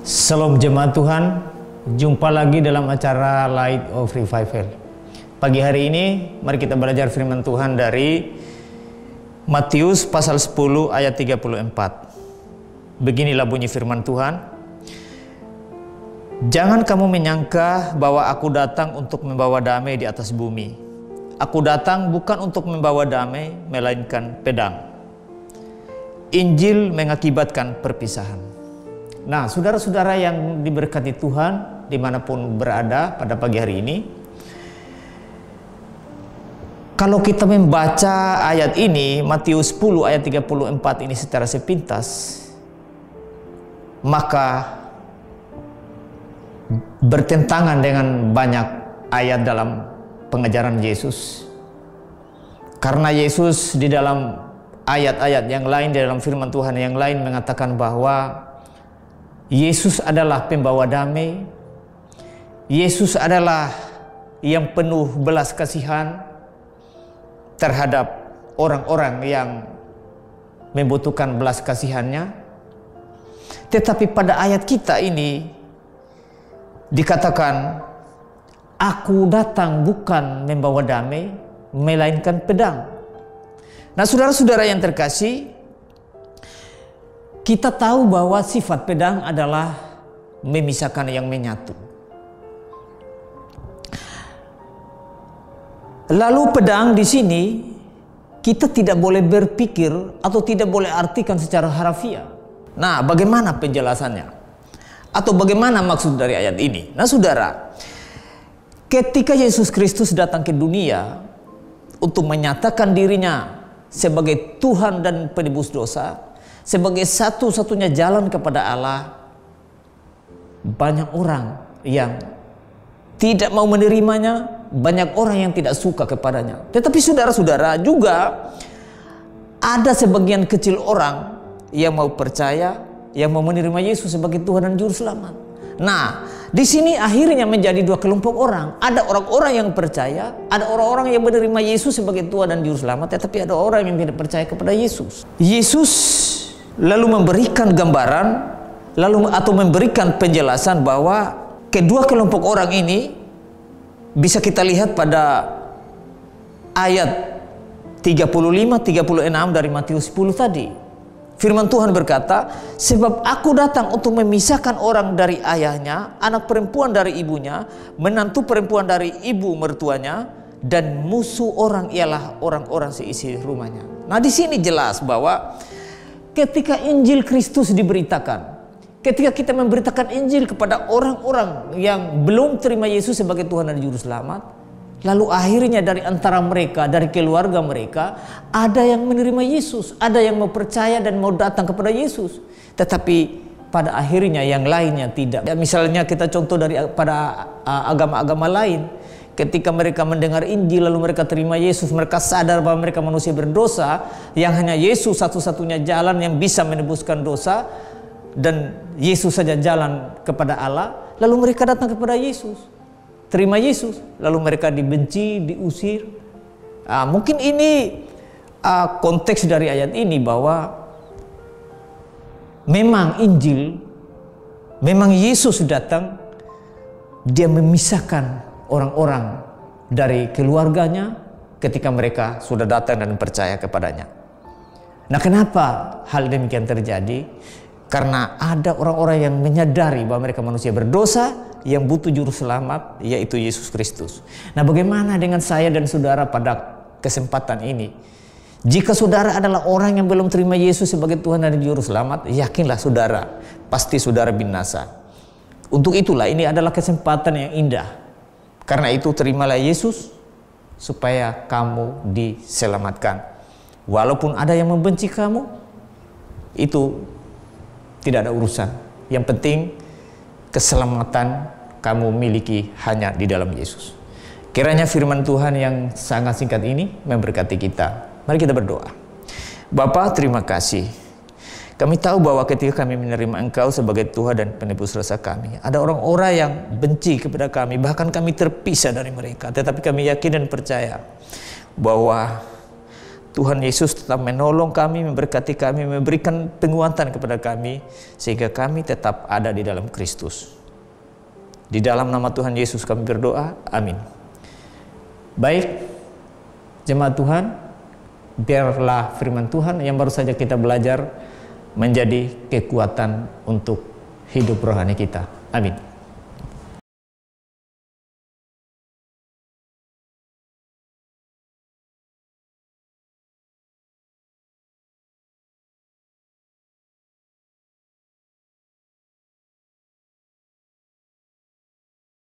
Salam jemaat Tuhan, jumpa lagi dalam acara Light of Revival. Pagi hari ini mari kita belajar firman Tuhan dari Matius pasal 10 ayat 34. Beginilah bunyi firman Tuhan. Jangan kamu menyangka bahwa aku datang untuk membawa damai di atas bumi. Aku datang bukan untuk membawa damai, melainkan pedang. Injil mengakibatkan perpisahan. Nah, saudara-saudara yang diberkati Tuhan dimanapun berada pada pagi hari ini, kalau kita membaca ayat ini, Matius 10 ayat 34 ini secara sepintas, maka bertentangan dengan banyak ayat dalam pengajaran Yesus. Karena Yesus di dalam ayat-ayat yang lain, di dalam firman Tuhan yang lain mengatakan bahwa Yesus adalah pembawa damai. Yesus adalah yang penuh belas kasihan terhadap orang-orang yang membutuhkan belas kasihannya. Tetapi pada ayat kita ini dikatakan, aku datang bukan membawa damai, melainkan pedang. Nah, saudara-saudara yang terkasih, kita tahu bahwa sifat pedang adalah memisahkan yang menyatu. Lalu pedang di sini kita tidak boleh berpikir atau tidak boleh artikan secara harfiah. Nah, bagaimana penjelasannya? Atau bagaimana maksud dari ayat ini? Nah, saudara, ketika Yesus Kristus datang ke dunia untuk menyatakan dirinya sebagai Tuhan dan penebus dosa, sebagai satu-satunya jalan kepada Allah, banyak orang yang tidak mau menerimanya, banyak orang yang tidak suka kepadanya. Tetapi saudara-saudara, juga ada sebagian kecil orang yang mau percaya, yang mau menerima Yesus sebagai Tuhan dan Juru Selamat. Nah, di sini akhirnya menjadi dua kelompok orang. Ada orang-orang yang percaya, ada orang-orang yang menerima Yesus sebagai Tuhan dan Juru Selamat, tetapi ada orang yang tidak percaya kepada Yesus. Yesus lalu memberikan gambaran, atau memberikan penjelasan bahwa kedua kelompok orang ini bisa kita lihat pada ayat 35-36 dari Matius 10 tadi. Firman Tuhan berkata, sebab aku datang untuk memisahkan orang dari ayahnya, anak perempuan dari ibunya, menantu perempuan dari ibu mertuanya, dan musuh orang ialah orang-orang seisi rumahnya. Nah, di sini jelas bahwa ketika Injil Kristus diberitakan, ketika kita memberitakan Injil kepada orang-orang yang belum terima Yesus sebagai Tuhan dan Juru Selamat, lalu akhirnya dari antara mereka, dari keluarga mereka, ada yang menerima Yesus, ada yang mau percaya dan mau datang kepada Yesus. Tetapi pada akhirnya yang lainnya tidak. Ya, misalnya kita contoh dari pada agama-agama lain. Ketika mereka mendengar Injil lalu mereka terima Yesus, mereka sadar bahwa mereka manusia berdosa, yang hanya Yesus satu-satunya jalan yang bisa menebuskan dosa, dan Yesus saja jalan kepada Allah. Lalu mereka datang kepada Yesus, terima Yesus, lalu mereka dibenci, diusir. Mungkin ini konteks dari ayat ini, bahwa memang Injil, memang Yesus datang, dia memisahkan orang-orang dari keluarganya ketika mereka sudah datang dan percaya kepadanya. Nah, kenapa hal demikian terjadi? Karena ada orang-orang yang menyadari bahwa mereka manusia berdosa yang butuh Juru Selamat, yaitu Yesus Kristus. Nah, bagaimana dengan saya dan saudara pada kesempatan ini? Jika saudara adalah orang yang belum terima Yesus sebagai Tuhan dan Juru Selamat, yakinlah saudara, pasti saudara binasa. Untuk itulah ini adalah kesempatan yang indah. Karena itu terimalah Yesus supaya kamu diselamatkan. Walaupun ada yang membenci kamu, itu tidak ada urusan. Yang penting keselamatan kamu miliki hanya di dalam Yesus. Kiranya firman Tuhan yang sangat singkat ini memberkati kita. Mari kita berdoa. Bapa, terima kasih. Kami tahu bahwa ketika kami menerima Engkau sebagai Tuhan dan penebus dosa kami, ada orang-orang yang benci kepada kami, bahkan kami terpisah dari mereka. Tetapi kami yakin dan percaya bahwa Tuhan Yesus tetap menolong kami, memberkati kami, memberikan penguatan kepada kami, sehingga kami tetap ada di dalam Kristus. Di dalam nama Tuhan Yesus kami berdoa, amin. Baik, jemaat Tuhan, biarlah firman Tuhan yang baru saja kita belajar menjadi kekuatan untuk hidup rohani kita. Amin.